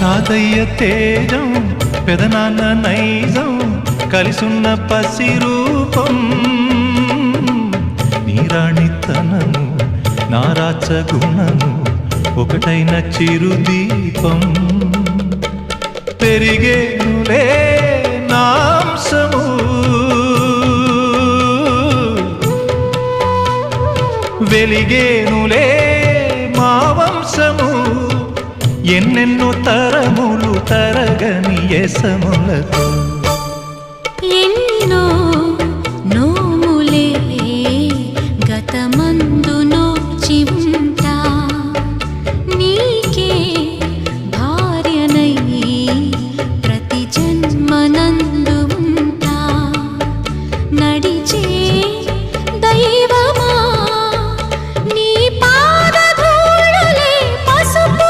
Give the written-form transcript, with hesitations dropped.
తాతయ్య తేజం పెదనాన్న నైజం కలిసున్న పసి రూపం నీరాణితనము నారాచ గుణము ఒకటైన చిరుదీపం పెరిగేనులే నాంసము వెలిగేనులే మా వంశము ఎన్నెన్నో తరములు తరగని యసములతో